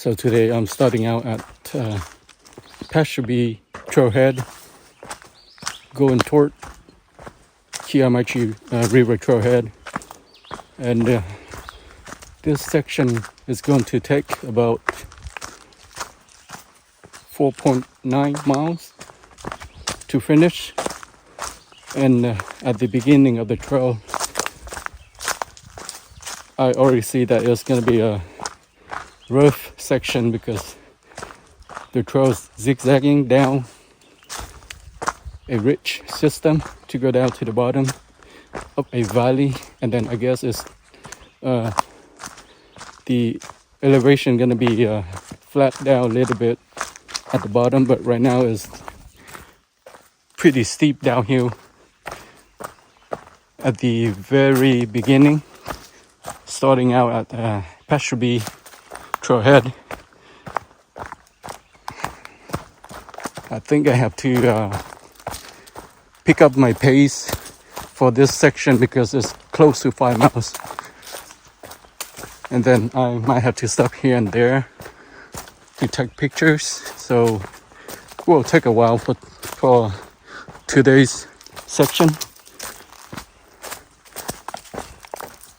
So today I'm starting out at Pashubbe Trailhead, going toward Kiamichi River Trailhead, and this section is going to take about 4.9 miles to finish. And at the beginning of the trail, I already see that it's going to be a rough section because the trail is zigzagging down a ridge system to go down to the bottom of a valley, and then I guess it's the elevation gonna be flat down a little bit at the bottom, but right now is pretty steep downhill at the very beginning, starting out at Pashubbe Trailhead. I think I have to pick up my pace for this section because it's close to 5 miles, and then I might have to stop here and there to take pictures, so it will take a while for today's section.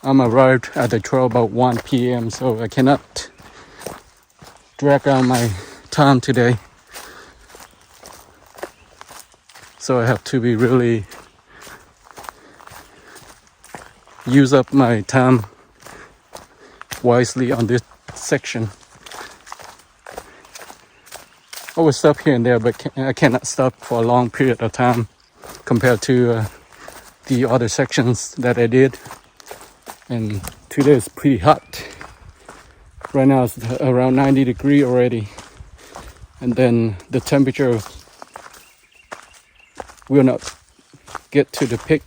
I'm arrived at the trail about 1 p.m. so I cannot drag out my time today, so I have to be really use up my time wisely on this section. I will stop here and there, but I cannot stop for a long period of time compared to the other sections that I did. And today is pretty hot. Right now it's around 90 degrees already, and then the temperature will not get to the peak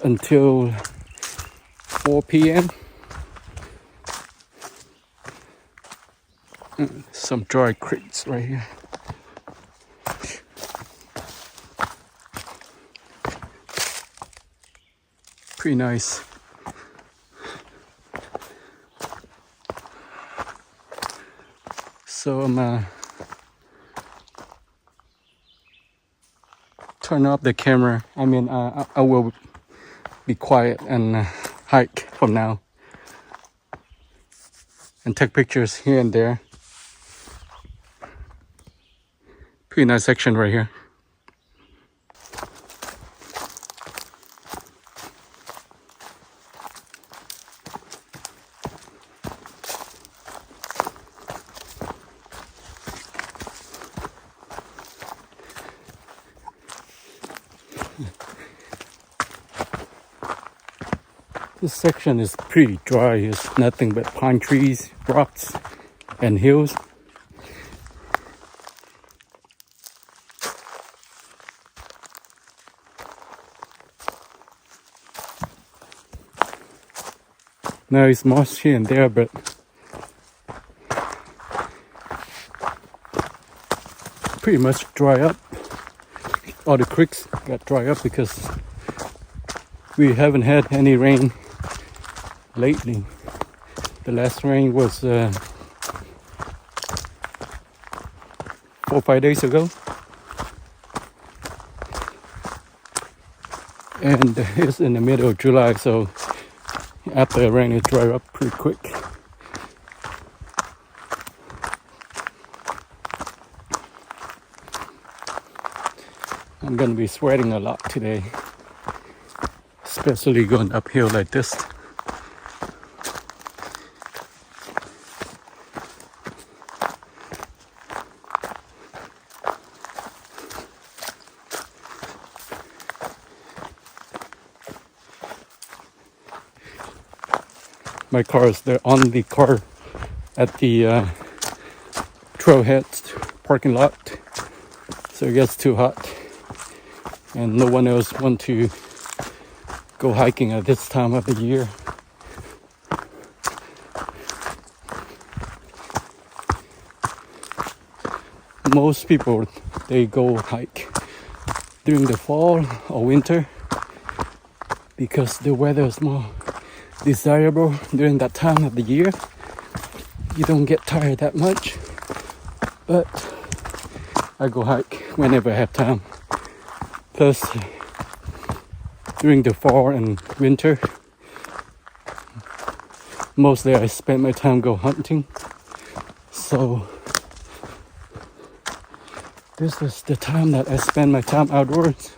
until 4 p.m. Some dry crates right here. Pretty nice. So I'm turn off the camera. I mean, I will be quiet and hike from now and take pictures here and there. Pretty nice section right here. This section is pretty dry. It's nothing but pine trees, rocks, and hills. Now it's moss here and there, but pretty much dry up. All the creeks got dry up because we haven't had any rain lately. The last rain was 4 or 5 days ago, and it's in the middle of July, so after the rain it dry up pretty quick. I'm gonna be sweating a lot today, especially going uphill like this. My car is the only car at the trailhead parking lot, so it gets too hot and no one else wants to go hiking at this time of the year. Most people, they go hike during the fall or winter because the weather is more desirable during that time of the year. you don't get tired that much, but I go hike whenever I have time. Plus, during the fall and winter, mostly I spend my time go hunting. So this is the time that I spend my time outdoors,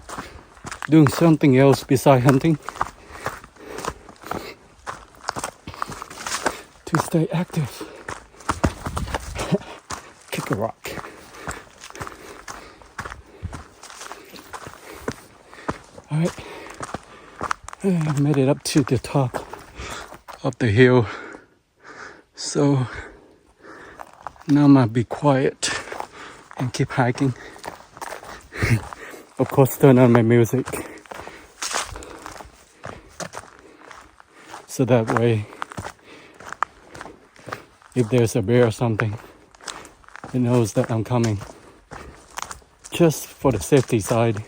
doing something else besides hunting, to stay active. Kick a rock. Alright, I made it up to the top of the hill, so now I'm gonna be quiet and keep hiking. Of course, turn on my music, so that way if there's a bear or something, it knows that I'm coming, just for the safety side.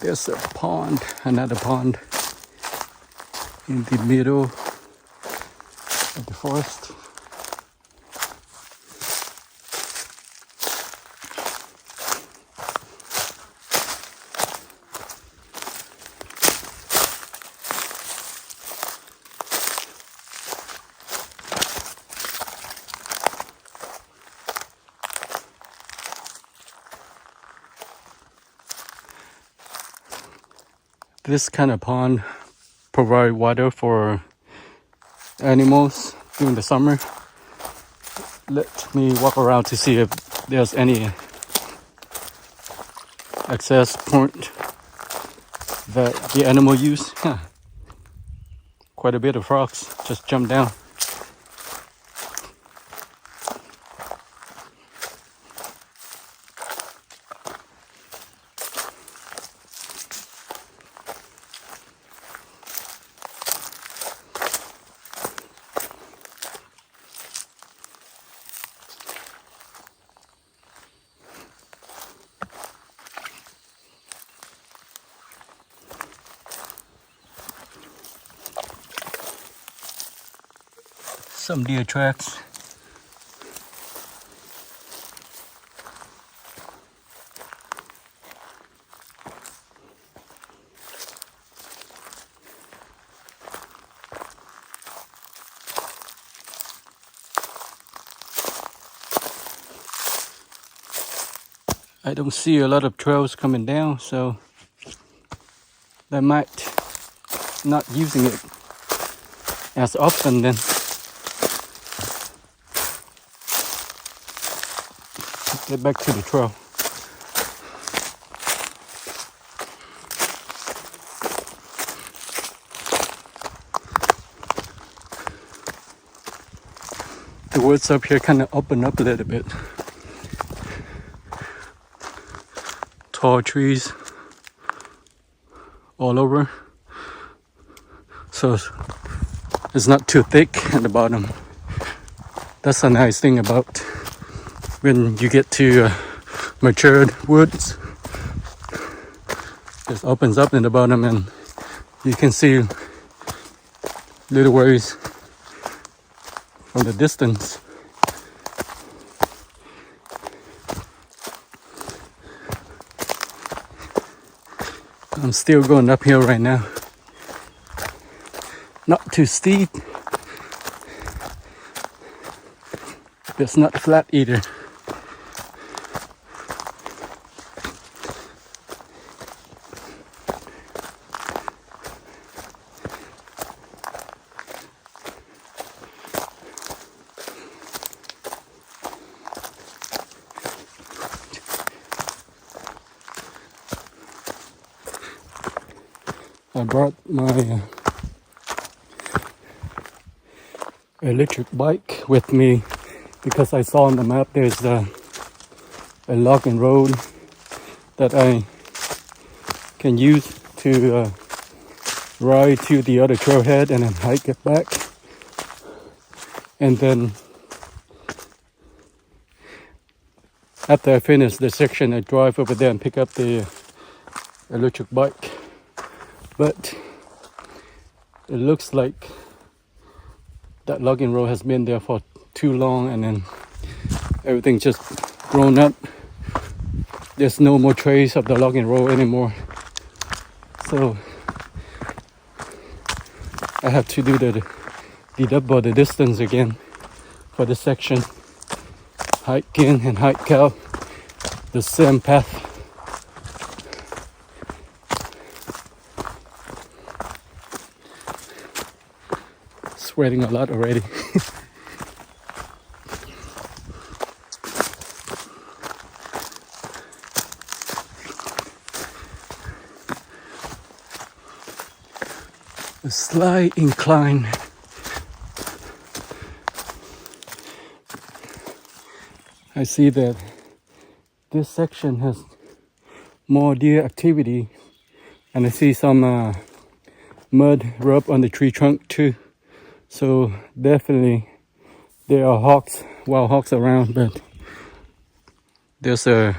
There's a pond, another pond in the middle of the forest. This kind of pond provide water for animals during the summer. Let me walk around to see if there's any access point that the animal use. Yeah. Quite a bit of frogs just jump down. Some deer tracks. I don't see a lot of trails coming down, so they might not using it as often then. Get back to the trail. The woods up here kind of open up a little bit. Tall trees all over, so it's not too thick at the bottom. That's a nice thing about when you get to matured woods. It opens up in the bottom and you can see little ways from the distance. I'm still going uphill right now. Not too steep. It's not flat either. I brought my electric bike with me because I saw on the map there's a logging road that I can use to ride to the other trailhead and then hike it back. And then after I finish the section, I drive over there and pick up the electric bike. But it looks like that logging road has been there for too long, and then everything just grown up. There's no more trace of the logging road anymore. So I have to do the double the distance again for this section. Hike in and hike out the same path. Sweating a lot already. A slight incline. I see that this section has more deer activity, and I see some mud rub on the tree trunk too. So definitely there are hawks, wild hawks around, but there's a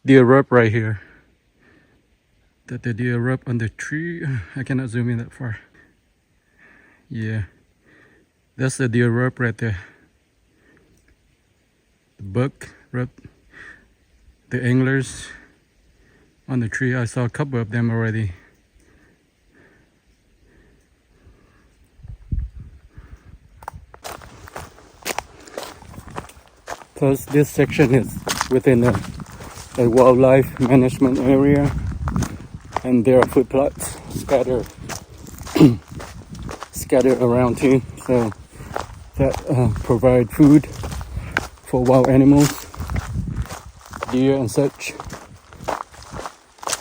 deer rub right here. That the deer rub on the tree. I cannot zoom in that far. Yeah, that's the deer rub right there. The buck rub, the anglers on the tree. I saw a couple of them already. Plus this section is within a wildlife management area, and there are food plots scattered around too, so that provide food for wild animals, deer and such.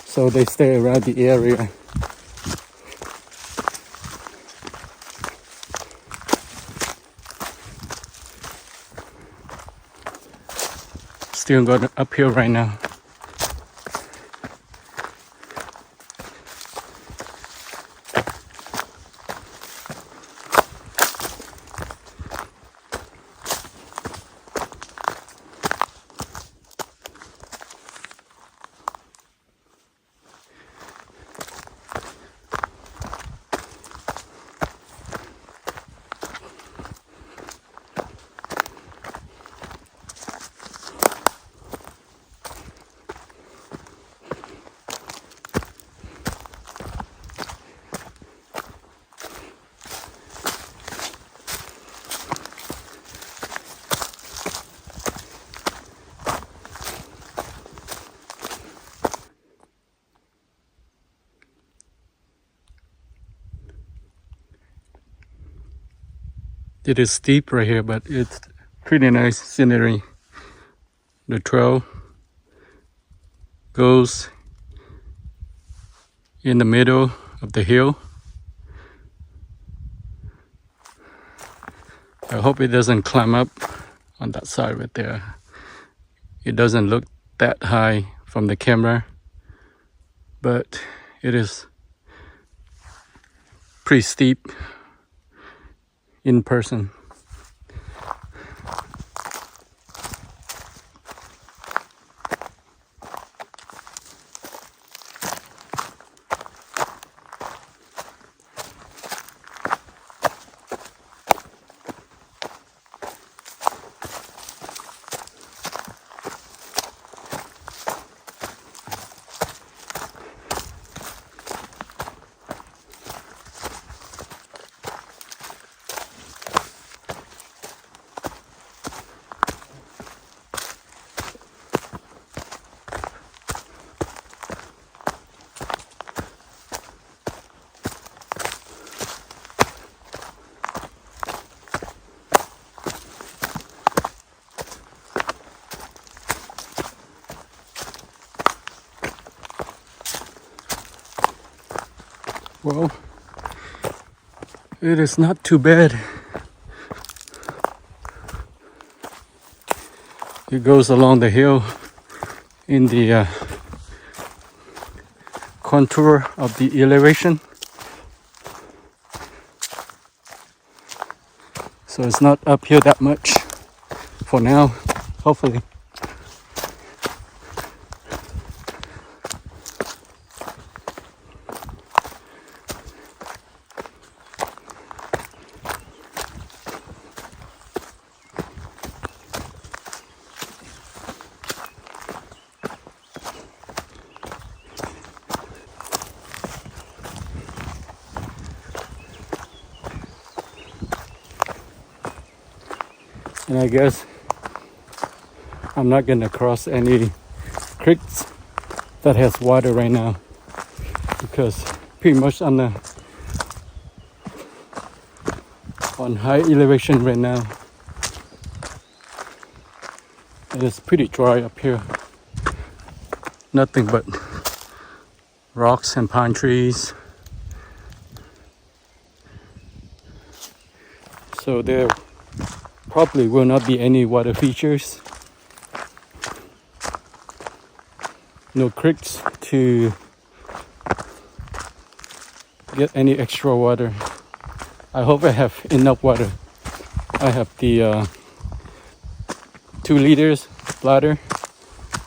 So they stay around the area. Still going uphill right now. It is steep right here, but it's pretty nice scenery. The trail goes in the middle of the hill. I hope it doesn't climb up on that side right there. It doesn't look that high from the camera, but it is pretty steep in person. Well, it is not too bad. It goes along the hill in the contour of the elevation. So it's not uphill that much for now, hopefully. And I guess I'm not gonna cross any creeks that has water right now, because pretty much on high elevation right now, and it's pretty dry up here. Nothing but rocks and pine trees. So there probably will not be any water features. No creeks to get any extra water. I hope I have enough water. I have the 2 liters bladder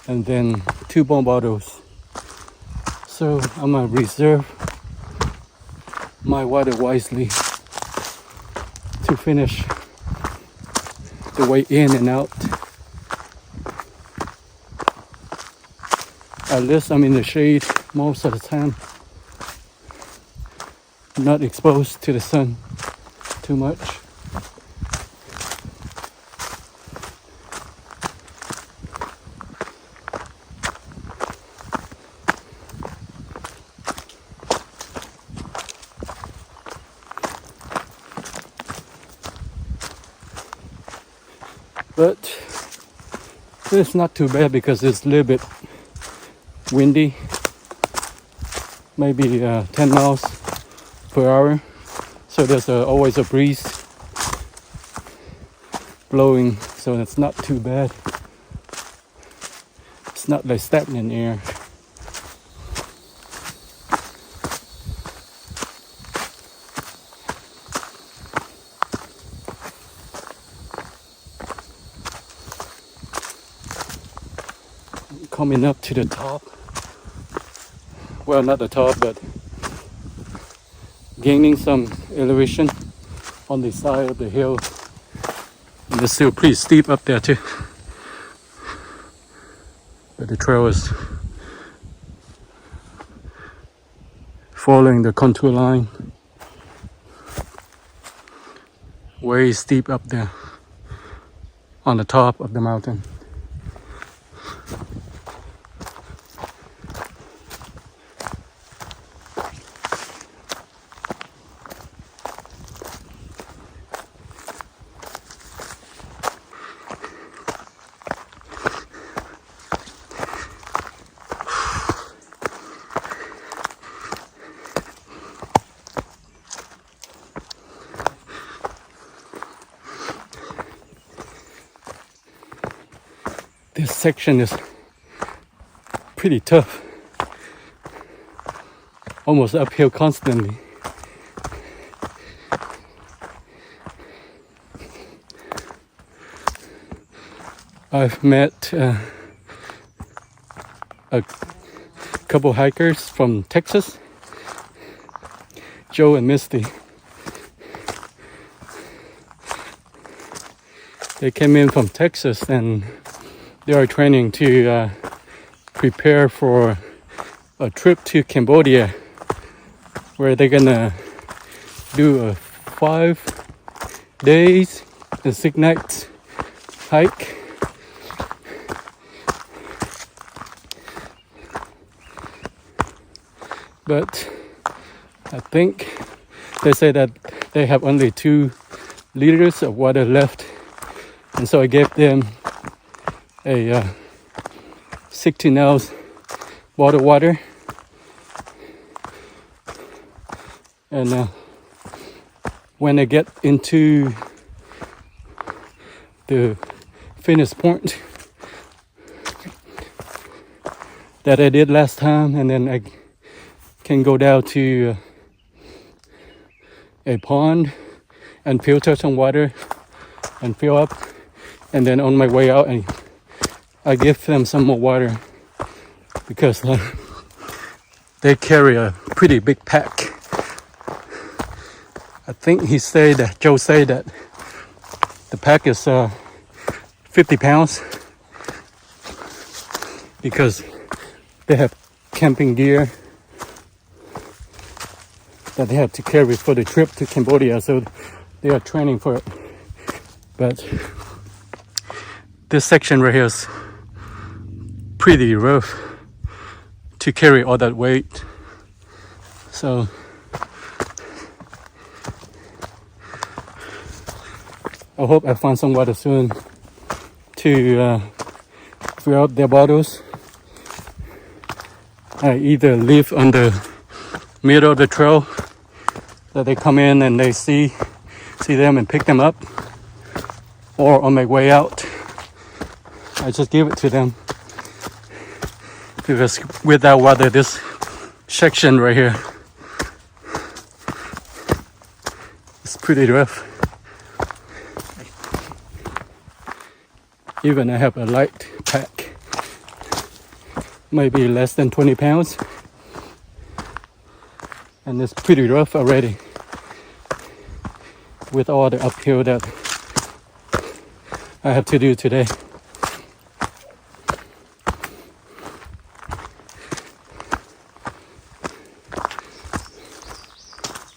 and then 2 bomb bottles. So I'm gonna reserve my water wisely to finish the way in and out. At least I'm in the shade most of the time, not exposed to the sun too much. But it's not too bad because it's a little bit windy, maybe 10 miles per hour. So there's always a breeze blowing, so it's not too bad. It's not like stagnant air. Coming up to the top. Well, not the top, but gaining some elevation on the side of the hill. And it's still pretty steep up there too. But the trail is following the contour line. Way steep up there on the top of the mountain. This section is pretty tough, almost uphill constantly. I've met a couple hikers from Texas, Joe and Misty. They came in from Texas and they are training to prepare for a trip to Cambodia, where they're gonna do a 5 days and 6 nights hike. But I think they say that they have only 2 liters of water left, and so I gave them a 16 ounce water, and when I get into the finish point that I did last time, and then I can go down to a pond and filter some water and fill up, and then on my way out I give them some more water, because they carry a pretty big pack. I think Joe said that the pack is 50 pounds, because they have camping gear that they have to carry for the trip to Cambodia, so they are training for it. But this section right here is pretty rough to carry all that weight. So I hope I find some water soon to fill up their bottles. I either leave on the middle of the trail that they come in and they see them and pick them up, or on my way out I just give it to them, because without water this section right here is pretty rough. Even I have a light pack, maybe less than 20 pounds, and it's pretty rough already with all the uphill that I have to do today.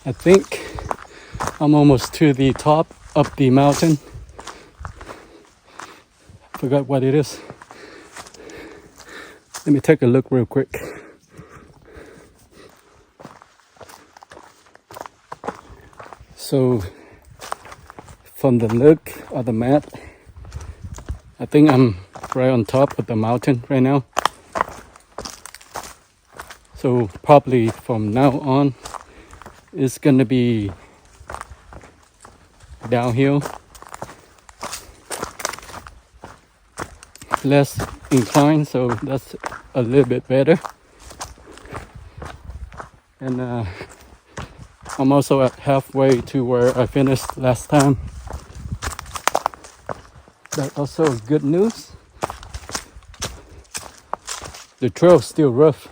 I think I'm almost to the top of the mountain. Forgot what it is. Let me take a look real quick. So from the look of the map, I think I'm right on top of the mountain right now. So probably from now on it's gonna be downhill, less incline, so that's a little bit better. And I'm also at halfway to where I finished last time. That also is good news. The trail's still rough,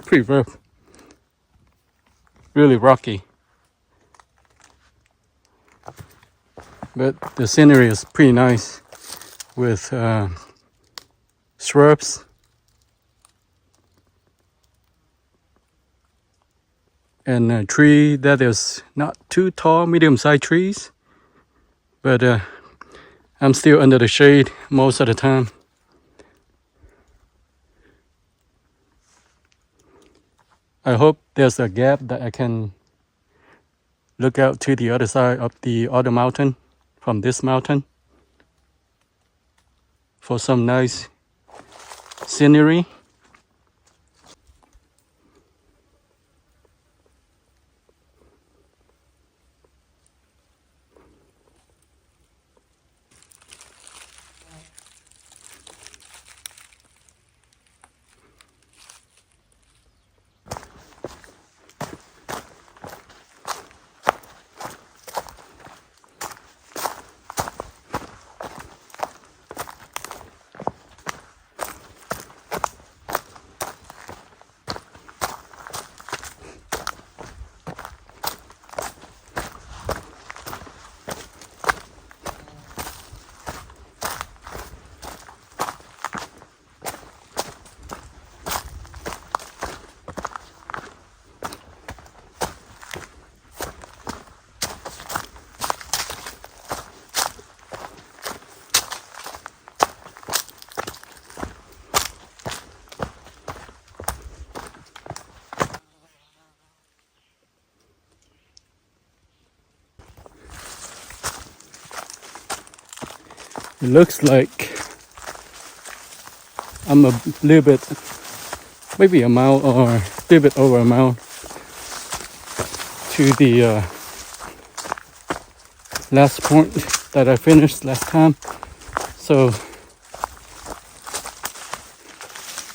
pretty rough, really rocky, but the scenery is pretty nice with shrubs and a tree that is not too tall, medium-sized trees, but I'm still under the shade most of the time. I hope there's a gap that I can look out to the other side of the other mountain from this mountain for some nice scenery. It looks like I'm a little bit, maybe a mile or a little bit over a mile to the last point that I finished last time. So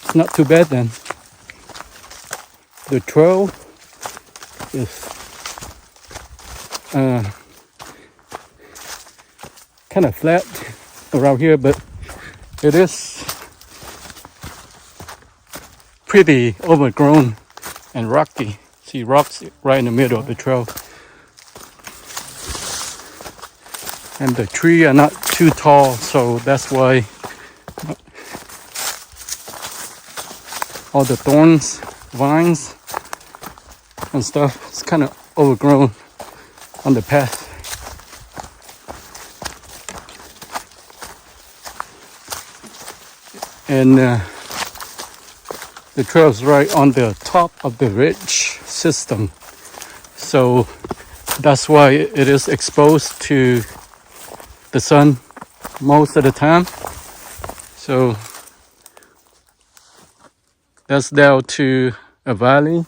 it's not too bad then. The trail is kind of flat around here, but it is pretty overgrown and rocky. See rocks right in the middle of the trail, and the trees are not too tall, so that's why all the thorns, vines and stuff is kind of overgrown on the path. And the trail's right on the top of the ridge system. So that's why it is exposed to the sun most of the time. So that's down to a valley.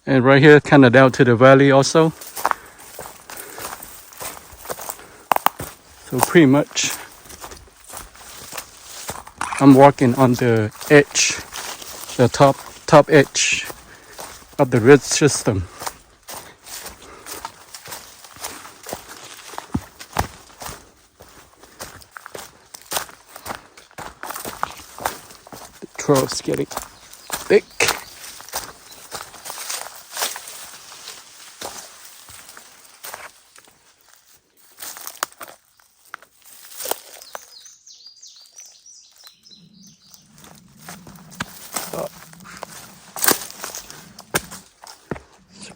And right here, kind of down to the valley also. So pretty much, I'm walking on the edge, the top edge of the ridge system. The trail's getting thick.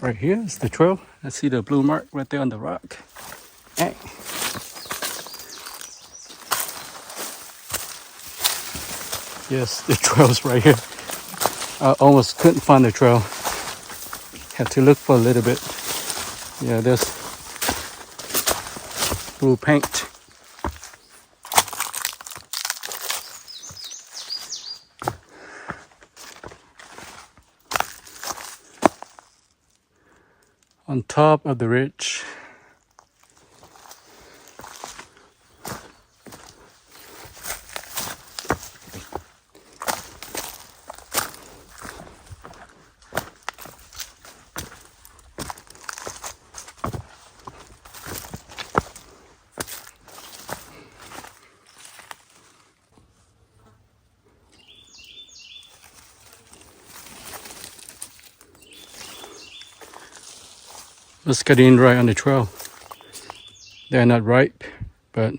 Right here is the trail. I see the blue mark right there on the rock. Hey. Yes, the trail's right here. I almost couldn't find the trail. Had to look for a little bit. Yeah, there's blue paint. On top of the ridge. Let's get in right on the trail. They're not ripe, but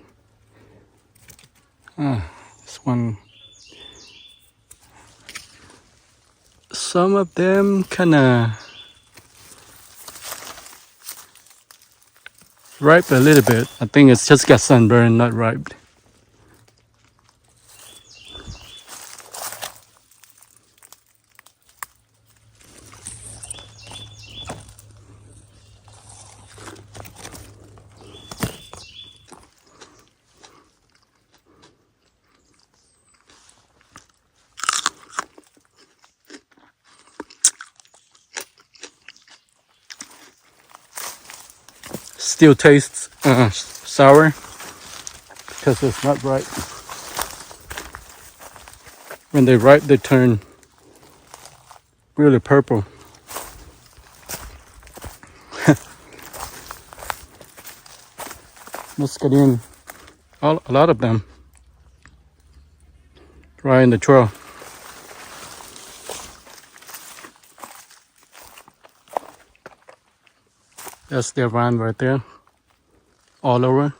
this one, some of them kind of ripe a little bit. I think it's just got sunburn, not ripe. Still tastes sour because it's not ripe. When they're ripe, they turn really purple. Let's get in a lot of them right in the trail. That's their vine right there, all over.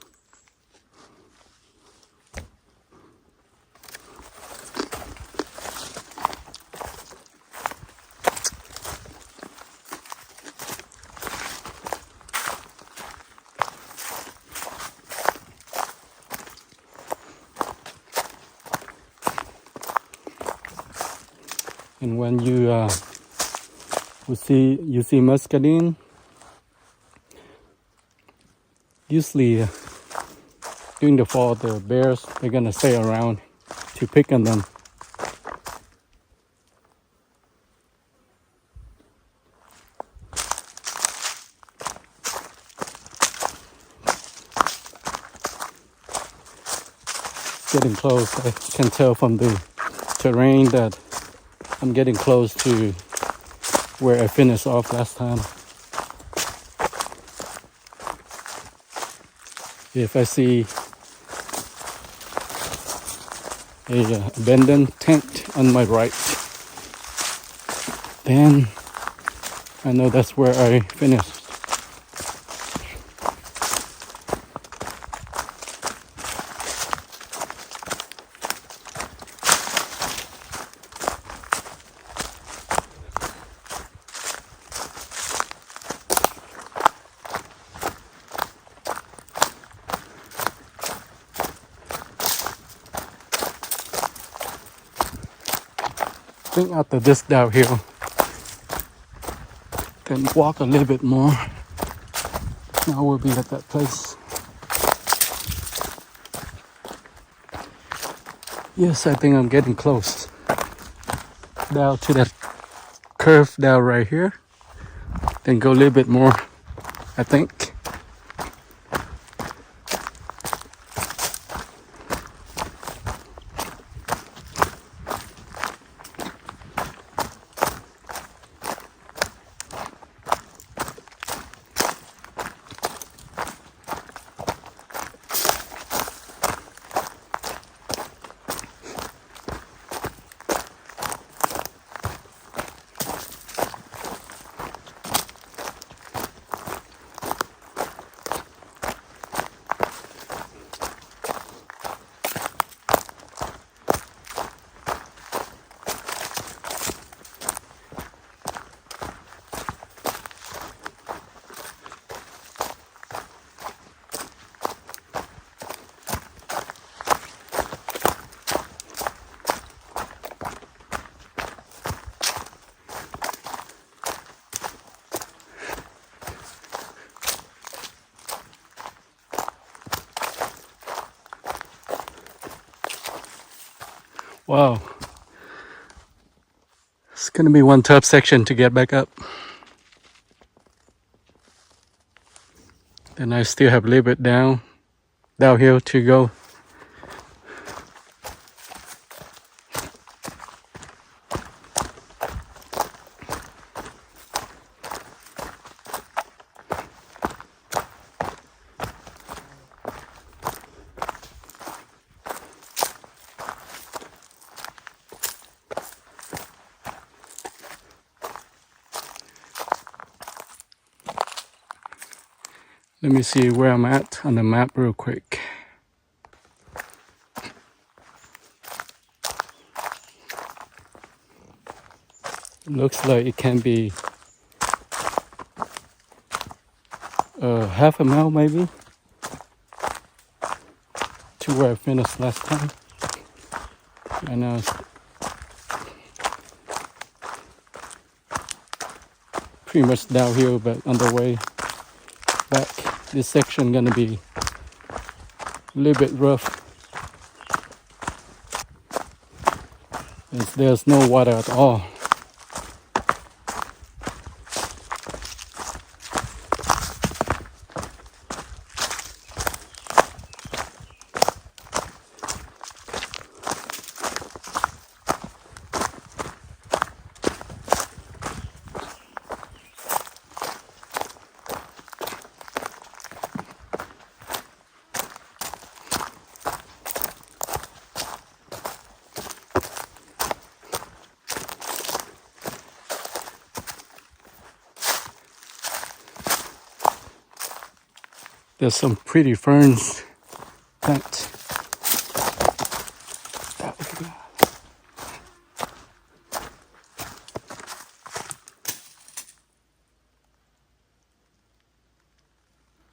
And when you see muscadine, usually during the fall, the bears, they're gonna stay around to pick on them. Getting close. I can tell from the terrain that I'm getting close to where I finished off last time. If I see a abandoned tent on my right, then I know that's where I finished. think after this downhill, then walk a little bit more. Now we'll be at that place. Yes, I think I'm getting close. Down to that curve down right here. Then go a little bit more, I think. Wow. It's gonna be one tough section to get back up. Then I still have a little bit downhill to go. Let me see where I'm at on the map real quick. Looks like it can be half a mile maybe to where I finished last time. I know it's pretty much downhill, but on the way back, this section gonna be a little bit rough. There's no water at all. There's some pretty ferns plant.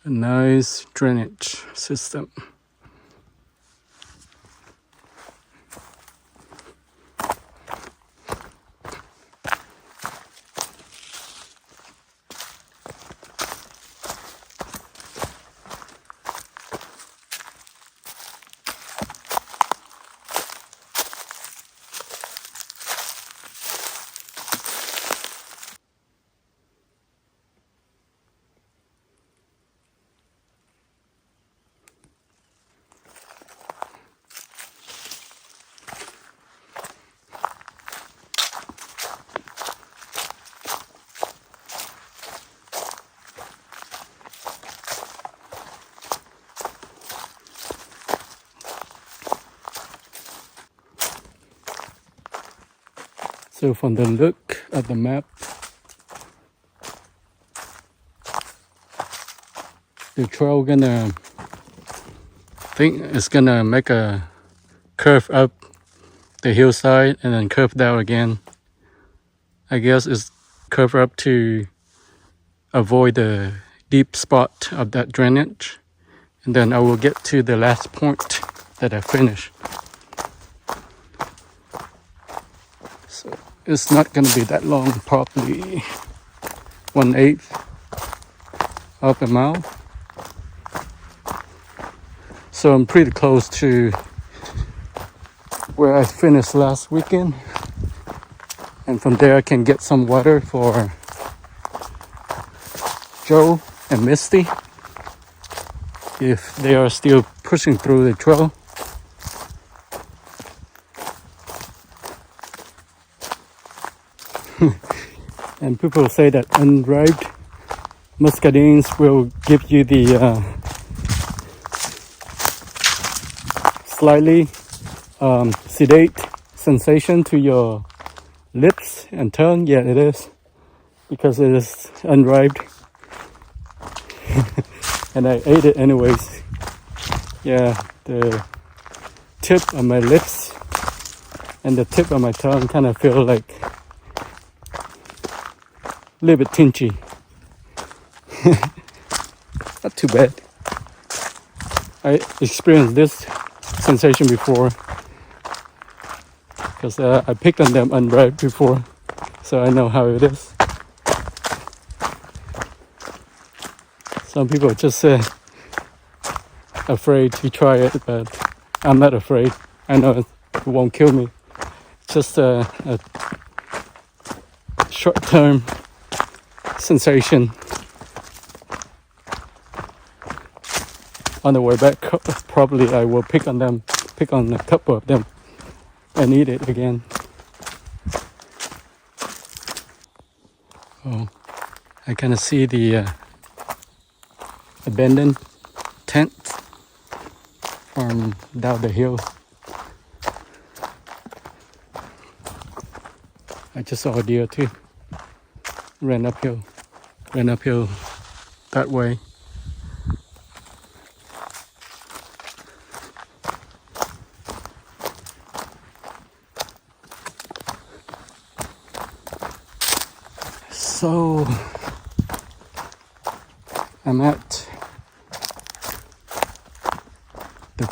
A nice drainage system. So from the look at the map, the trail think it's gonna make a curve up the hillside and then curve down again. I guess it's curve up to avoid the deep spot of that drainage. And then I will get to the last point that I finish. So it's not gonna be that long, probably 1/8 of a mile. So I'm pretty close to where I finished last weekend. And from there I can get some water for Joe and Misty if they are still pushing through the trail. And people say that unripe muscadines will give you the slightly sedate sensation to your lips and tongue. Yeah, it is, because it is unripe. And I ate it anyways. Yeah, the tip of my lips and the tip of my tongue kind of feel like a little bit tinchy. Not too bad. I experienced this sensation before because I picked on them unripe before, so I know how it is. Some people are just afraid to try it, but I'm not afraid. I know it won't kill me. It's just a short-term sensation. On the way back, probably I will pick on a couple of them and eat it again. Oh, I kind of see the abandoned tent from down the hill. I just saw a deer too. Ran uphill that way. So I'm at the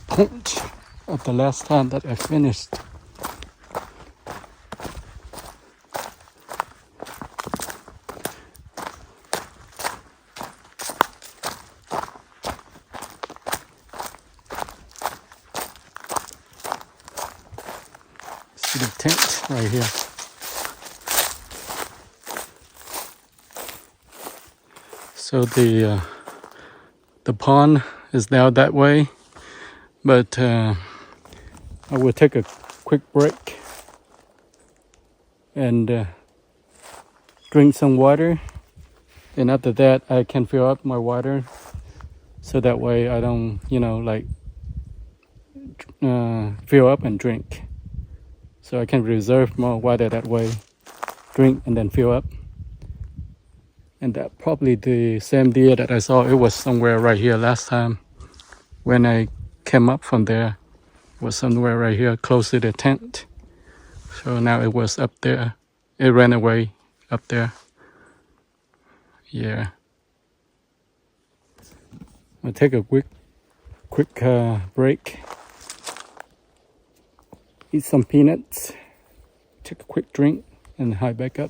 point of the last time that I finished. See the tent right here. So the pond is now that way, but I will take a quick break and drink some water, and after that I can fill up my water, so that way I don't, fill up and drink. So I can reserve more water that way, drink and then fill up. And that probably the same deer that I saw, it was somewhere right here last time when I came up from there. It was somewhere right here close to the tent. So now it was up there. It ran away up there. Yeah. I'll take a quick break. Eat some peanuts. Take a quick drink and hike back up.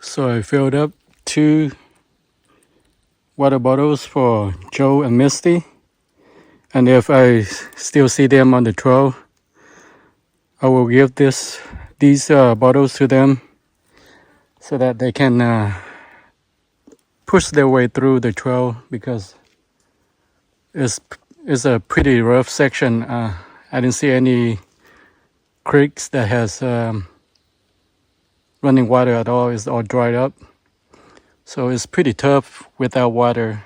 So I filled up 2 water bottles for Joe and Misty. And if I still see them on the trail, I will give these bottles to them so that they can push their way through the trail, because it's a pretty rough section. I didn't see any creeks that has running water at all. It's all dried up. So it's pretty tough without water.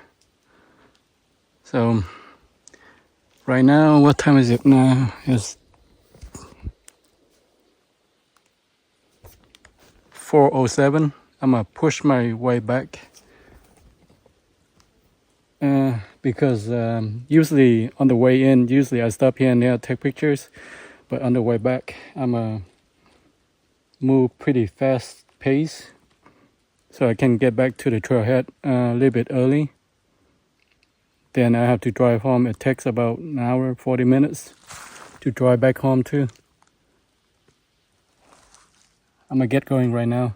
So Right now, what time is it now? It's 4:07. I'm gonna push my way back because usually on the way in, usually I stop here and there, take pictures, but on the way back, I'm gonna move pretty fast pace so I can get back to the trailhead a little bit early. Then I have to drive home. It takes about an hour, 40 minutes to drive back home too. I'm gonna get going right now.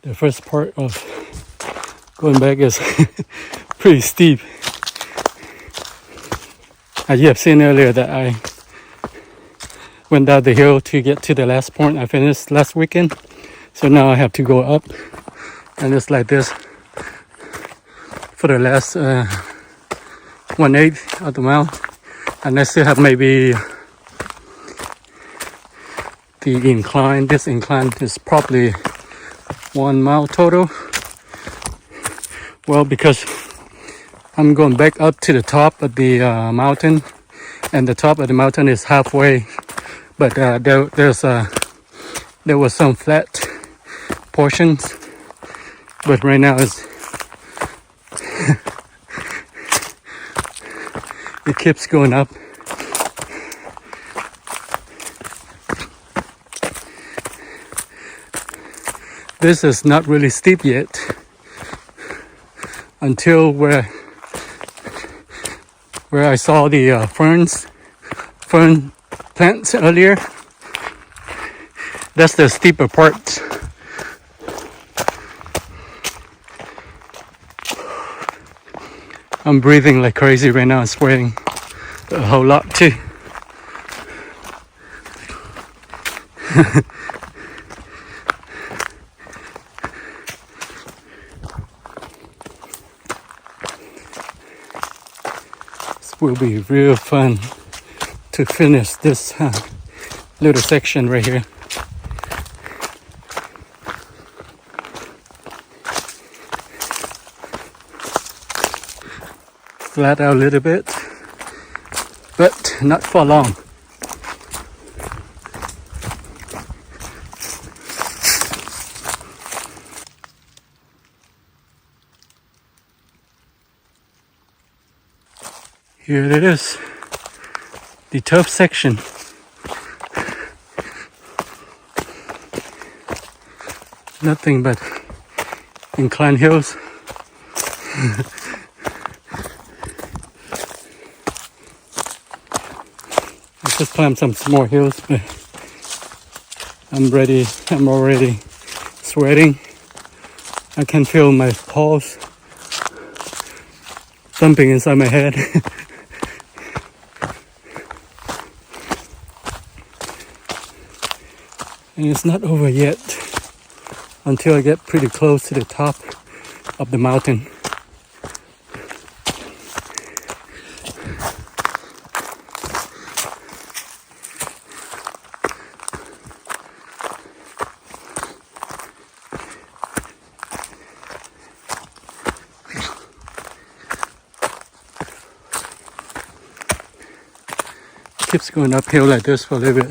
The first part of going back is pretty steep. As you have seen earlier that I went down the hill to get to the last point I finished last weekend. So now I have to go up, and it's like this for the last 1/8 of the mile. And I still have maybe the incline. This incline is probably 1 mile total. Well, because I'm going back up to the top of the mountain, and the top of the mountain is halfway, but there was some flat portions, but right now it keeps going up. This is not really steep yet until where I saw the fern plants earlier. That's the steeper part. I'm breathing like crazy right now. I'm sweating a whole lot too. This will be real fun to finish this little section right here. Flat out a little bit, but not for long. Here it is, the tough section. Nothing but inclined hills. I just climbed some small hills, but I'm ready. I'm already sweating. I can feel my pulse thumping inside my head. And it's not over yet until I get pretty close to the top of the mountain. Keeps going uphill like this for a little bit.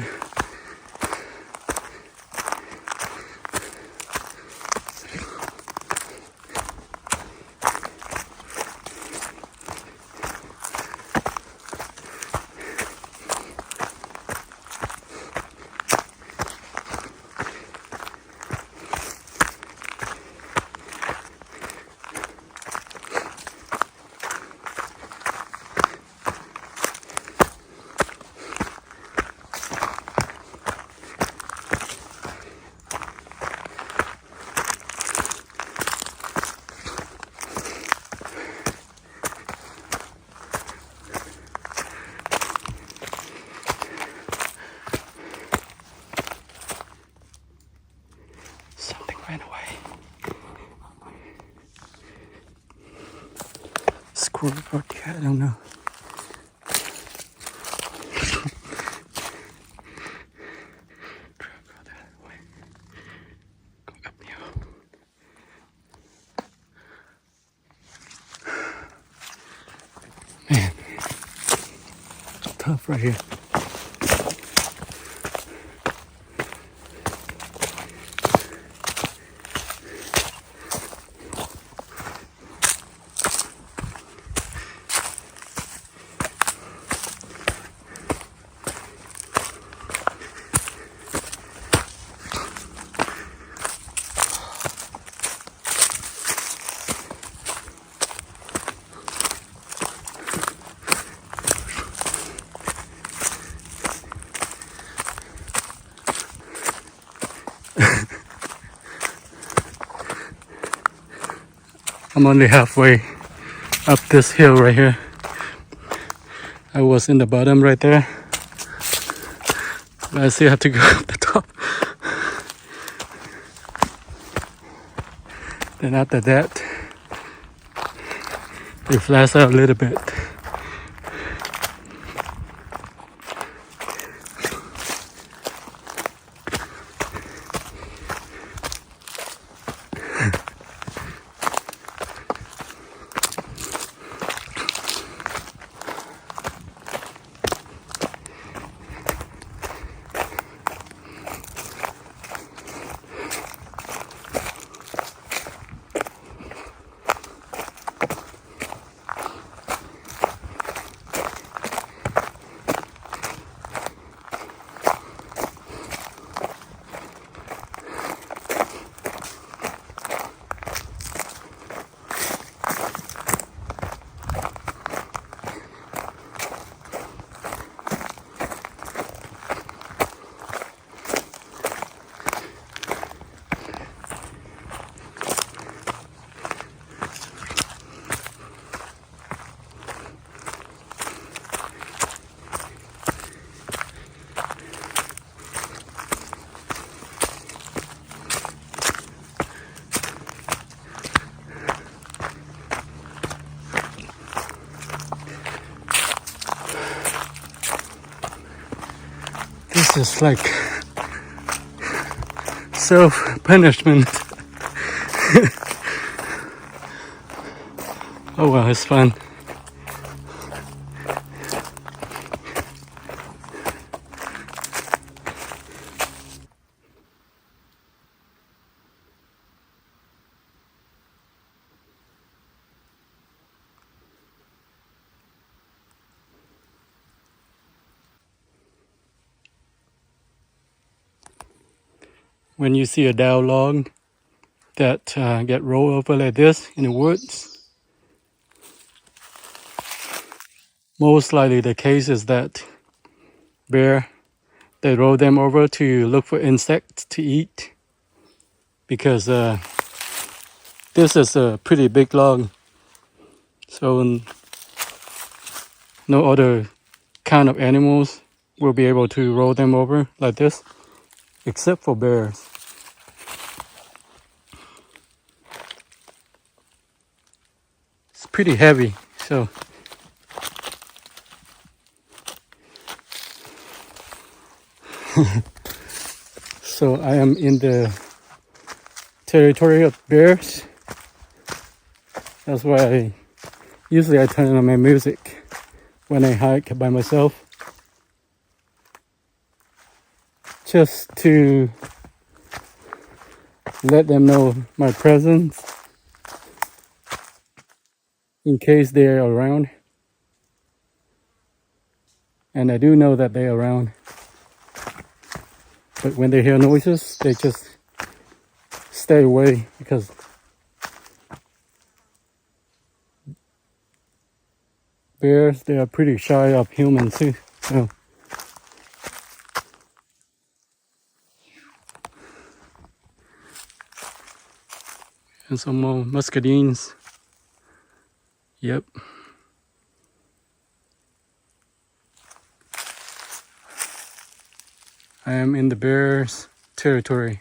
Ran away. Squirrel or cat, I don't know. Go that way. Go up the hill. tough right here. I'm only halfway up this hill right here. I was in the bottom right there, but I still have to go up the top. Then after that, it flats out a little bit. This is like self-punishment. Oh well, it's fun. When you see a down log that get rolled over like this in the woods, most likely the case is that bear, they roll them over to look for insects to eat, because this is a pretty big log, so no other kind of animals will be able to roll them over like this, except for bears. It's pretty heavy, so I am in the territory of bears. That's why usually I turn on my music when I hike by myself, just to let them know my presence in case they're around. And I do know that they're around, but when they hear noises, they just stay away, because bears, they are pretty shy of humans too. So and some more muscadines. Yep. I am in the bears territory.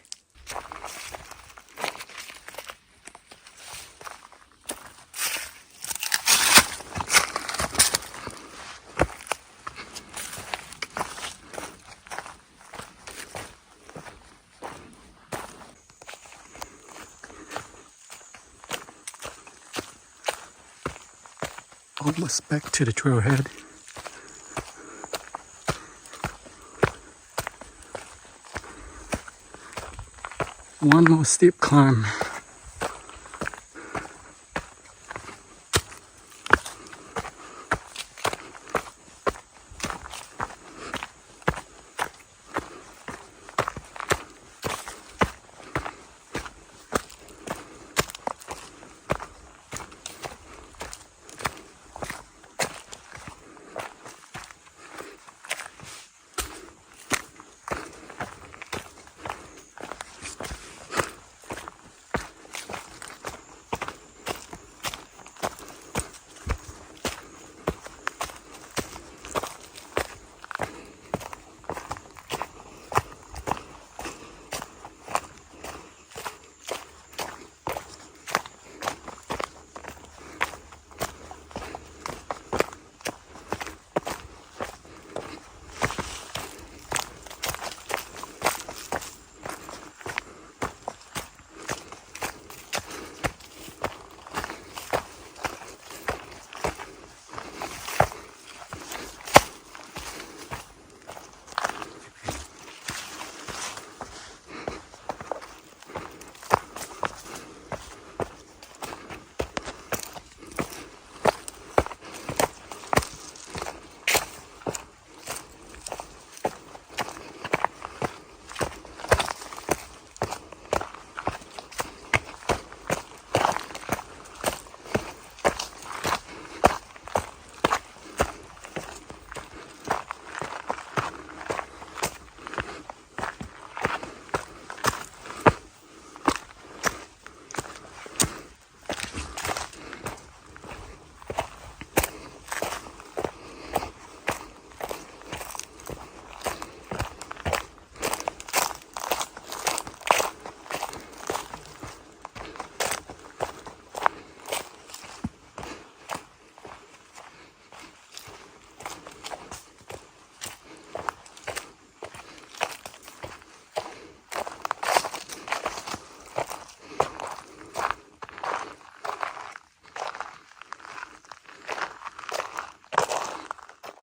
Almost back to the trailhead. One more steep climb.